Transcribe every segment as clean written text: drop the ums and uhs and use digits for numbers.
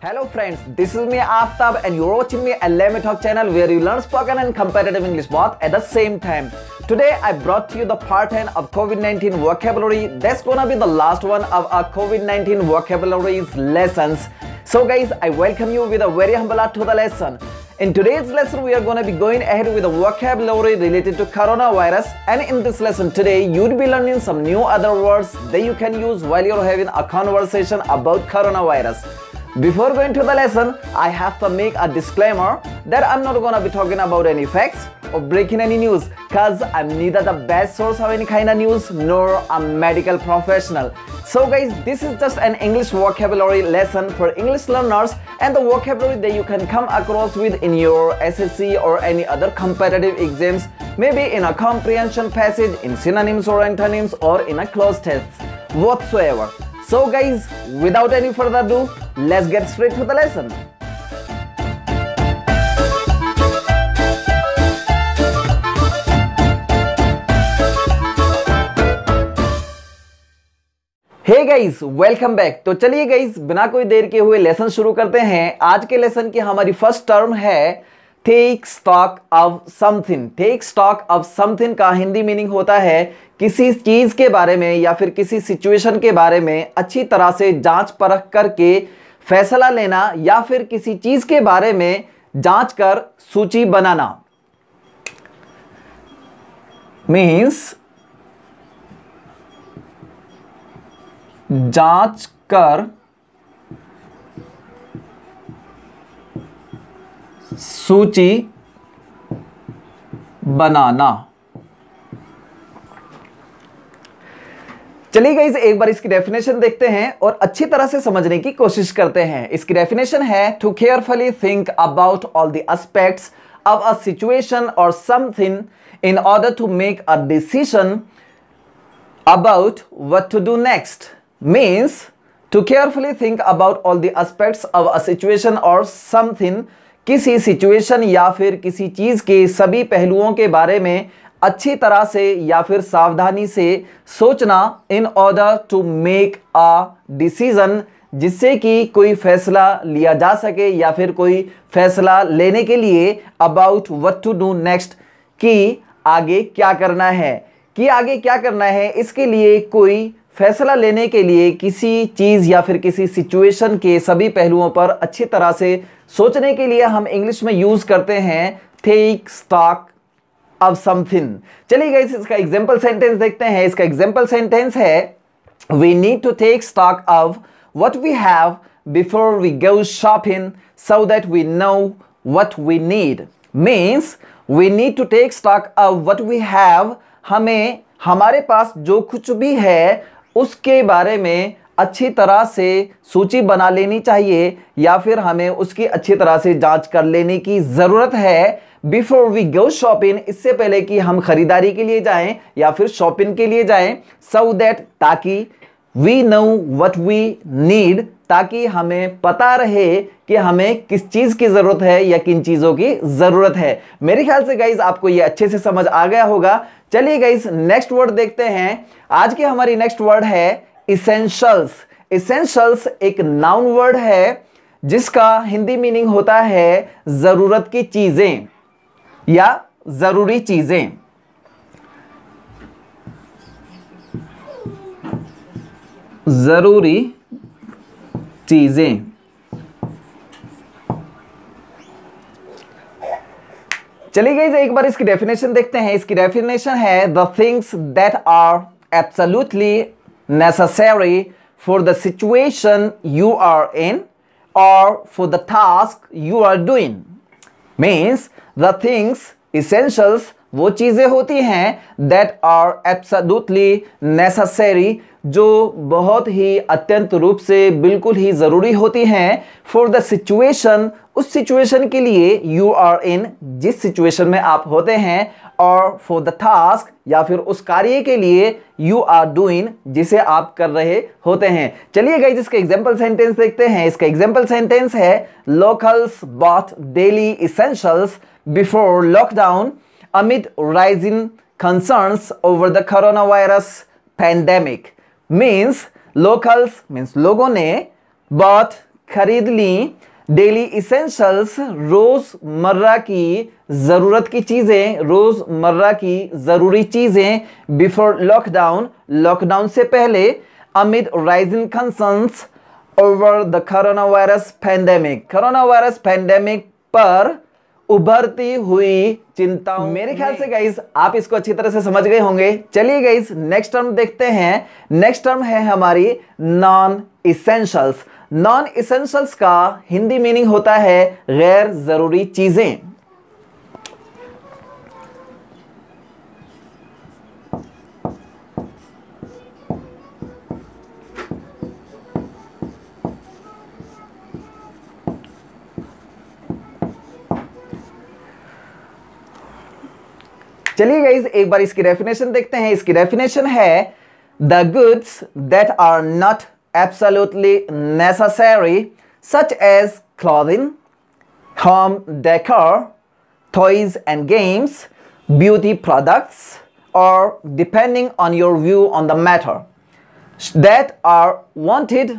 Hello friends, this is me Aftab and you're watching me at Let Me Talk channel where you learn spoken and competitive English both at the same time. Today I brought to you the part 10 of COVID-19 vocabulary. That's gonna be the last one of our COVID-19 vocabularies lessons. So guys, I welcome you with a very humble heart to the lesson. In today's lesson, we are going to be going ahead with a vocabulary related to coronavirus, and in this lesson today, you'll be learning some new other words that you can use while you're having a conversation about coronavirus. Before going to the lesson, I have to make a disclaimer that I'm not going to be talking about any facts or breaking any news, cause I'm neither the best source of any kind of news nor a medical professional. So guys, this is just an English vocabulary lesson for English learners and the vocabulary that you can come across with in your SSC or any other competitive exams, maybe in a comprehension passage, in synonyms or antonyms, or in a cloze test whatsoever. So guys, without any further ado, let's get straight to the lesson. Hey guys, welcome back. तो चलिए guys, बिना कोई देर के हुए lesson शुरू करते हैं। आज के लेसन की हमारी फर्स्ट टर्म है take stock of something. Take stock of something का हिंदी मीनिंग होता है किसी चीज के बारे में या फिर किसी सिचुएशन के बारे में अच्छी तरह से जांच परख करके फैसला लेना या फिर किसी चीज के बारे में जांच कर सूची बनाना। मीन्स जांच कर सूची बनाना। चलिए गाइस, एक बार इसकी डेफिनेशन देखते हैं और अच्छी तरह से समझने की कोशिश करते हैं। इसकी डेफिनेशन है to carefully think about all the aspects of a situation और something in order to make a decision about what to do next. Means to carefully think about all the aspects of a situation or something. किसी situation या फिर किसी चीज के सभी पहलुओं के बारे में अच्छी तरह से या फिर सावधानी से सोचना in order to make a decision, जिससे कि कोई फैसला लिया जा सके या फिर कोई फैसला लेने के लिए about what to do next, कि आगे क्या करना है। कि आगे क्या करना है, इसके लिए कोई फैसला लेने के लिए किसी चीज या फिर किसी सिचुएशन के सभी पहलुओं पर अच्छी तरह से सोचने के लिए हम इंग्लिश में यूज करते हैं टेक स्टॉक ऑफ समथिंग। चलिए गाइस, इसका एग्जांपल सेंटेंस देखते हैं। इसका एग्जांपल सेंटेंस है we need to take stock of what we have before we go shopping so that we know what we need. Means we need to take stock of what we have. हमें हमारे पास जो कुछ भी है उसके बारे में अच्छी तरह से सूची बना लेनी चाहिए या फिर हमें उसकी अच्छी तरह से जांच कर लेने की ज़रूरत है बिफोर वी गो शॉपिंग, इससे पहले कि हम खरीदारी के लिए जाएं या फिर शॉपिंग के लिए जाएं। सो दैट, ताकि we know what we need, ताकि हमें पता रहे कि हमें किस चीज की जरूरत है या किन चीजों की जरूरत है। मेरे ख्याल से गाइज आपको ये अच्छे से समझ आ गया होगा। चलिए गाइज, नेक्स्ट वर्ड देखते हैं। आज की हमारी नेक्स्ट वर्ड है इसेंशियल्स। इसेंशियल्स एक नाउन वर्ड है जिसका हिंदी मीनिंग होता है जरूरत की चीजें या जरूरी चीजें। जरूरी चीजें। चलिए गाइस, एक बार इसकी डेफिनेशन देखते हैं। इसकी डेफिनेशन है the things that are absolutely necessary for the situation you are in और for the task you are doing. Means the things, essentials वो चीजें होती हैं दैट आर एब्सोल्युटली नेसेसरी, जो बहुत ही अत्यंत रूप से बिल्कुल ही जरूरी होती हैं फॉर द सिचुएशन, उस सिचुएशन के लिए यू आर इन, जिस सिचुएशन में आप होते हैं, और फॉर द टास्क या फिर उस कार्य के लिए यू आर डूइंग, जिसे आप कर रहे होते हैं। चलिए गाइस, इसका एग्जांपल सेंटेंस देखते हैं। इसका एग्जांपल सेंटेंस है locals bought daily essentials before lockdown amid rising concerns over the coronavirus pandemic. Means locals means लोगों ने bought खरीद ली डेली इसेंशियल्स, रोजमर्रा की जरूरत की चीजें, रोजमर्रा की जरूरी चीजें, बिफोर लॉकडाउन, लॉकडाउन से पहले, amid rising concerns over the corona virus pandemic, corona virus pandemic पर उभरती हुई चिंताओं। मेरे ख्याल से गाइस आप इसको अच्छी तरह से समझ गए होंगे। चलिए गाइस नेक्स्ट टर्म देखते हैं। नेक्स्ट टर्म है हमारी नॉन इसेंशियल्स। नॉन इसेंशियल्स का हिंदी मीनिंग होता है गैर जरूरी चीजें। चलिए गाइस एक बार इसकी डेफिनेशन देखते हैं। इसकी डेफिनेशन है the goods that are not absolutely necessary such as clothing, home decor, toys and games, beauty products, और depending on your view on the matter that are wanted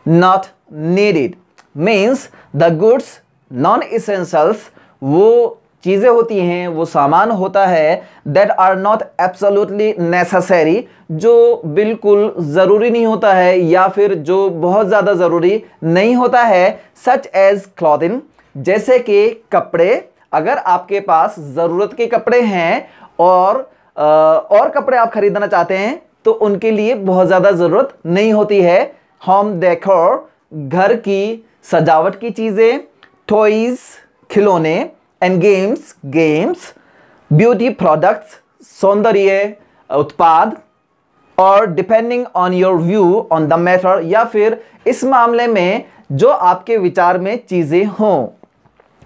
not needed. Means the goods non essentials वो चीजें होती हैं, वो सामान होता है that are not absolutely necessary, जो बिल्कुल ज़रूरी नहीं होता है या फिर जो बहुत ज़्यादा ज़रूरी नहीं होता है। सच एज क्लॉथिंग, जैसे कि कपड़े, अगर आपके पास ज़रूरत के कपड़े हैं और कपड़े आप खरीदना चाहते हैं तो उनके लिए बहुत ज़्यादा ज़रूरत नहीं होती है। होम डेकोर, घर की सजावट की चीज़ें, टॉयज, खिलौने, एंड गेम्स, ब्यूटी प्रोडक्ट्स, सौंदर्य उत्पाद, और depending on your view on the matter, या फिर इस मामले में जो आपके विचार में चीजें हों।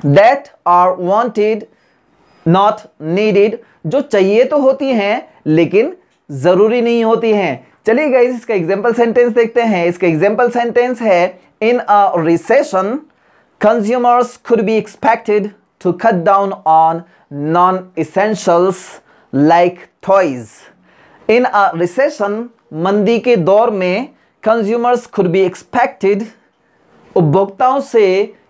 That are wanted not needed, जो चाहिए तो होती हैं लेकिन जरूरी नहीं होती हैं। चलिए गाइस इसका एग्जांपल सेंटेंस देखते हैं। इसका एग्जांपल सेंटेंस है in a recession consumers could be expected to cut down on non-essentials like toys. In a recession, मंदी के दौर में consumers could be expected, उपभोक्ताओं से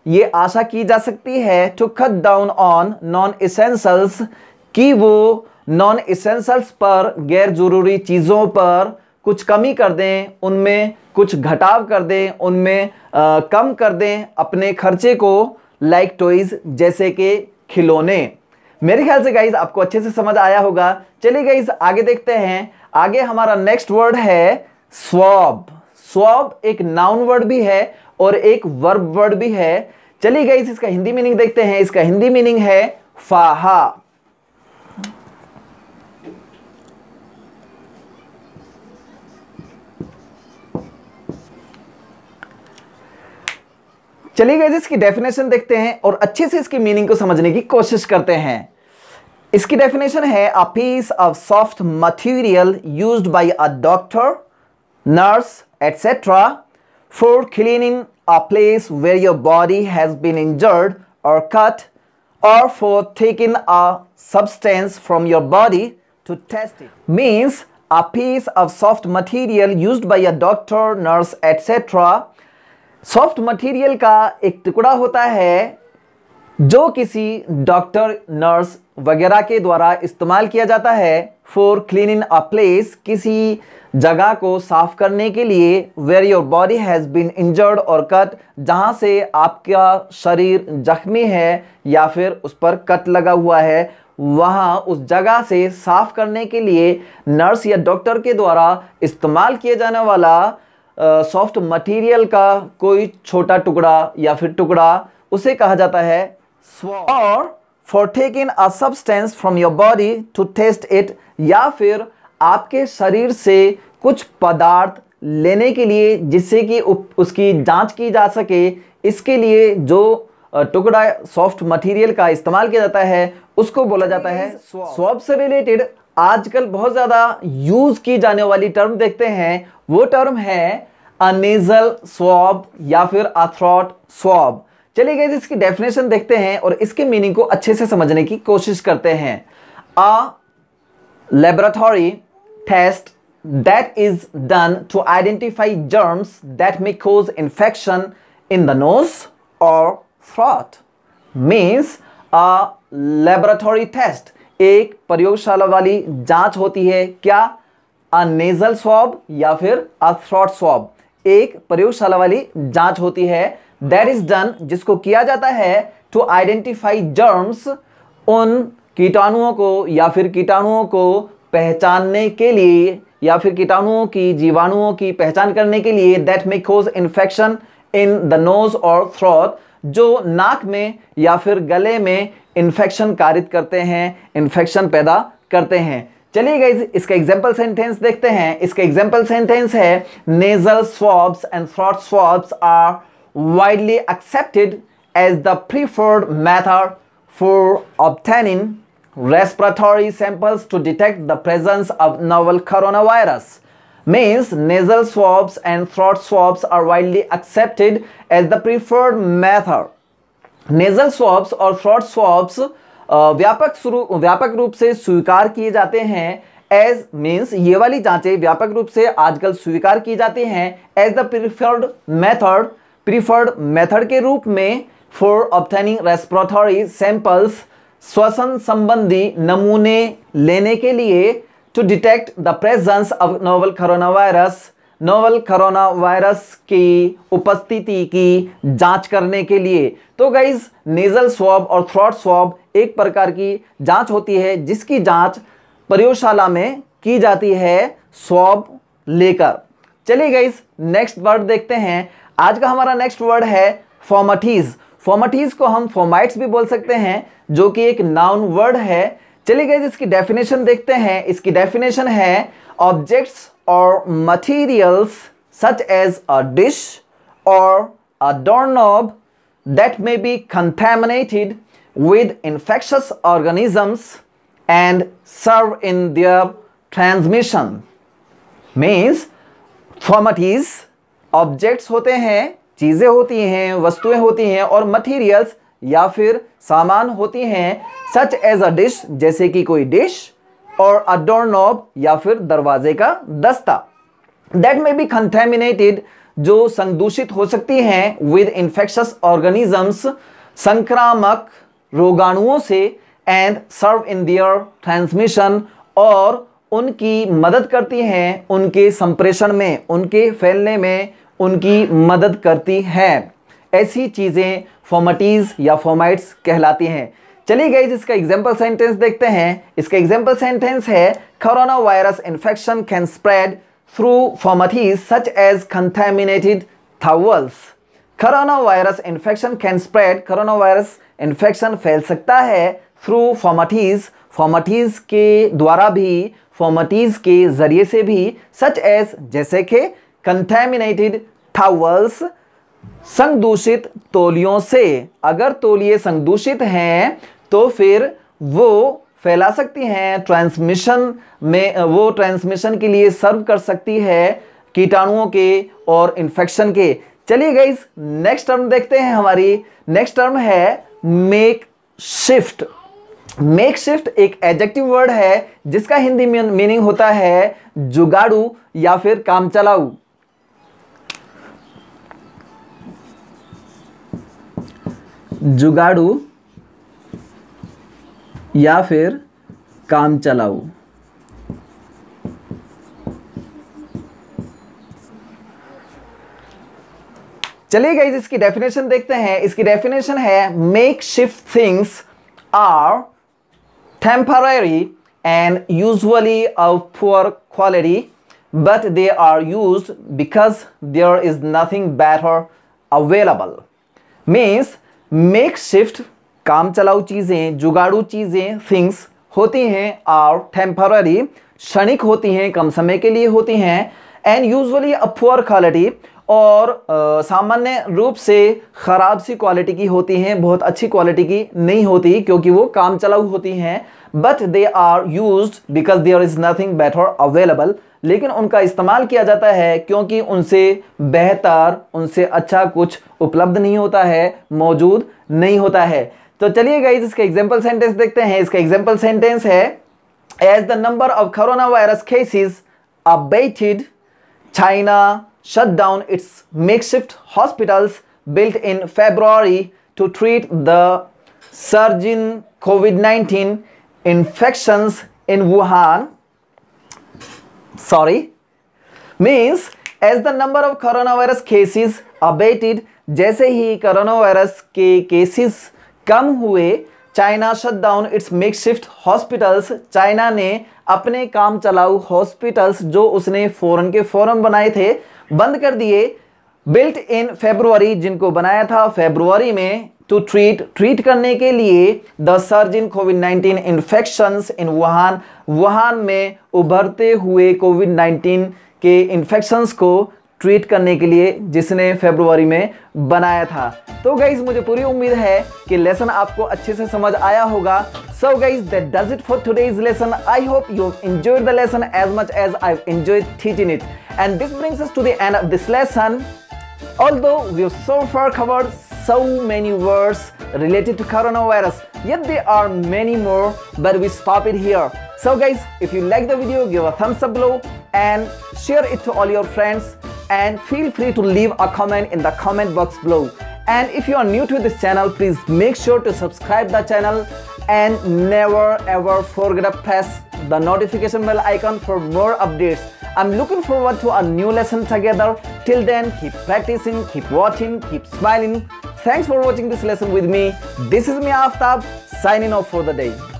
ये आशा की जा सकती है to cut down on non-essentials, कि वो non-essentials पर, गैर जरूरी चीज़ों पर कुछ कमी कर दें, उनमें कुछ घटाव कर दें, उनमें कम कर दें अपने खर्चे को, लाइक टॉयज, जैसे कि खिलौने। मेरे ख्याल से गाइज आपको अच्छे से समझ आया होगा। चलिए गाइज आगे देखते हैं। आगे हमारा नेक्स्ट वर्ड है स्वॉब। स्वॉब एक नाउन वर्ड भी है और एक वर्ब वर्ड भी है। चलिए गाइज इसका हिंदी मीनिंग देखते हैं। इसका हिंदी मीनिंग है फाहा। चलिए गाइस इसकी डेफिनेशन देखते हैं और अच्छे से इसकी मीनिंग को समझने की कोशिश करते हैं। इसकी डेफिनेशन है a piece of soft material used by a doctor, nurse etcetera for cleaning a place where your body has been injured और कट, और for taking a substance from your body to test it. Means a piece of soft material used by a doctor, nurse etcetera. Soft material का एक टुकड़ा होता है जो किसी doctor, nurse वगैरह के द्वारा इस्तेमाल किया जाता है फॉर क्लीनिंग अ प्लेस, किसी जगह को साफ करने के लिए, where your body has been injured और कट, जहां से आपका शरीर जख्मी है या फिर उस पर कट लगा हुआ है, वहां उस जगह से साफ करने के लिए नर्स या डॉक्टर के द्वारा इस्तेमाल किए जाने वाला सॉफ्ट मटेरियल का कोई छोटा टुकड़ा या फिर टुकड़ा, उसे कहा जाता है स्वॉब। और for taking a substance from your body to test it, या फिर आपके शरीर से कुछ पदार्थ लेने के लिए जिससे कि उसकी जांच की जा सके, इसके लिए जो टुकड़ा सॉफ्ट मटेरियल का इस्तेमाल किया जाता है उसको बोला जाता है स्वॉब। से रिलेटेड आजकल बहुत ज्यादा यूज की जाने वाली टर्म देखते हैं, वो टर्म है अ नेजल स्वॉब या फिर अ थ्रोट स्वॉब। चलिए गाइस इसकी डेफिनेशन देखते हैं और इसके मीनिंग को अच्छे से समझने की कोशिश करते हैं। अ laboratory test that is done to identify germs that may cause infection in the nose or throat means a laboratory test. एक प्रयोगशाला वाली जांच होती है क्या? a nasal swab या फिर a throat swab. एक प्रयोगशाला वाली जांच होती है that is done, जिसको किया जाता है to identify germs, उन कीटाणुओं को या फिर कीटाणुओं को पहचानने के लिए या फिर कीटाणुओं की जीवाणुओं की पहचान करने के लिए that may cause infection in the nose or throat, जो नाक में या फिर गले में इन्फेक्शन कारित करते हैं, इन्फेक्शन पैदा करते हैं. चलिए गाइस इसका एग्जाम्पल सेंटेंस देखते हैं. इसका एग्जाम्पल सेंटेंस है nasal swabs and throat swabs are widely accepted as the preferred method for obtaining respiratory samples to detect the presence of novel coronavirus. Means nasal swabs and throat swabs are widely accepted as the preferred method. Nasal swabs और throat swabs व्यापक रूप से स्वीकार किए जाते हैं. As means ये वाली जांचें व्यापक रूप से आजकल स्वीकार की जाती हैं एज द प्रीफर्ड मेथड के रूप में फॉर ऑब्टेनिंग रेस्पिरेटरी सैंपल्स, श्वसन संबंधी नमूने लेने के लिए, to detect the presence of novel corona virus की उपस्थिति की जांच करने के लिए. तो गाइज नेजल स्वैब और थ्रोट स्वैब एक प्रकार की जांच होती है जिसकी जांच प्रयोगशाला में की जाती है स्वैब लेकर. चलिए गाइज नेक्स्ट वर्ड देखते हैं. आज का हमारा नेक्स्ट वर्ड है फॉर्मेटिज. फॉर्मेटिज को हम फॉर्माइट्स भी बोल सकते हैं जो कि एक नाउन वर्ड है. चलिए गाइज इसकी डेफिनेशन देखते हैं. इसकी डेफिनेशन है ऑब्जेक्ट्स और materials such as a dish और a doorknob that may be contaminated with infectious organisms and serve in their transmission. Means fomites objects होते हैं, चीजें होती हैं, वस्तुएं होती हैं, और मटेरियल्स या फिर सामान होती हैं सच एज अ डिश जैसे कि कोई डिश, और अ डोरनॉब या फिर दरवाजे का दस्ता. दैट मे बी कंटेमिनेटेड जो संदूषित हो सकती हैं विद इन्फेक्शियस ऑर्गेनिजम्स संक्रामक रोगाणुओं से, and serve in their transmission और उनकी मदद करती हैं उनके संप्रेषण में, उनके फैलने में उनकी मदद करती हैं. ऐसी चीजें फॉर्मेटिज या फॉर्माइट्स कहलाती हैं. चलिए गाइस इसका एग्जांपल सेंटेंस देखते हैं. इसका एग्जांपल सेंटेंस है corona virus infection can spread through fomites such as contaminated towels. Corona virus infection can spread, corona virus infection फैल सकता है थ्रू फॉर्मेटिज, फॉर्मेटिज के द्वारा भी, फॉर्मेटिज के जरिए से भी, सच एज जैसे कि कंटामिनेटेड टॉवल्स संदूषित तौलियों से. अगर तौलिए संदूषित हैं तो फिर वो फैला सकती हैं ट्रांसमिशन में, वो ट्रांसमिशन के लिए सर्व कर सकती है कीटाणुओं के और इन्फेक्शन के. चलिए गाइस नेक्स्ट टर्म देखते हैं. हमारी नेक्स्ट टर्म है मेक शिफ्ट. मेक शिफ्ट एक एडजेक्टिव वर्ड है जिसका हिंदी मीनिंग होता है जुगाड़ू या फिर काम चलाऊ. जुगाड़ू या फिर काम चलाऊ. चलिए गाइस इसकी डेफिनेशन देखते हैं. इसकी डेफिनेशन है makeshift things are temporary and usually of poor quality, but they are used because there is nothing better available. Means makeshift काम चलाऊ चीजें, जुगाड़ू चीजें, things होती हैं are temporary, क्षणिक होती हैं, कम समय के लिए होती हैं, and usually of poor quality और सामान्य रूप से खराब सी क्वालिटी की होती हैं, बहुत अच्छी क्वालिटी की नहीं होती क्योंकि वो काम चलाऊ होती हैं. But they are used because there is nothing better available, लेकिन उनका इस्तेमाल किया जाता है क्योंकि उनसे बेहतर, उनसे अच्छा कुछ उपलब्ध नहीं होता है, मौजूद नहीं होता है. तो चलिए गाइस इसका एग्जाम्पल सेंटेंस देखते हैं. इसका एग्जाम्पल सेंटेंस है as the number of corona virus cases abated, China shut down its makeshift hospitals built in February to treat the surge in COVID-19 infections in Wuhan. Means as the number of coronavirus cases abated, जैसे ही corona virus के cases कम हुए, China shut down it's makeshift hospitals, China ने अपने काम चलाऊ hospitals जो उसने फौरन के फौरन बनाए थे बंद कर दिए। बिल्ट इन फेब्रुअरी, जिनको बनाया था फरवरी में, टू ट्रीट करने के लिए the surge in covid infections in Wuhan, Wuhan में उभरते हुए कोविड-19 के इन्फेक्शंस को ट्रीट करने के लिए, जिसने फरवरी में बनाया था। तो गाइज मुझे पूरी उम्मीद है कि लेसन आपको अच्छे से समझ आया होगा। So guys, that does it for today's lesson. I hope you've enjoyed the lesson as much as I've enjoyed teaching it. And this brings us to the end of this lesson. Although we've so far covered so many words related to coronavirus, yet there are many more, but we stop it here. So guys, if you like the video, give a thumbs up below and share it to all your friends, and feel free to leave a comment in the comment box below. And if you are new to this channel, please make sure to subscribe the channel and never ever forget to press the notification bell icon for more updates. I'm looking forward to a new lesson together. Till then, keep practicing, keep watching, keep smiling. Thanks for watching this lesson with me. This is me, Aftab, signing off for the day.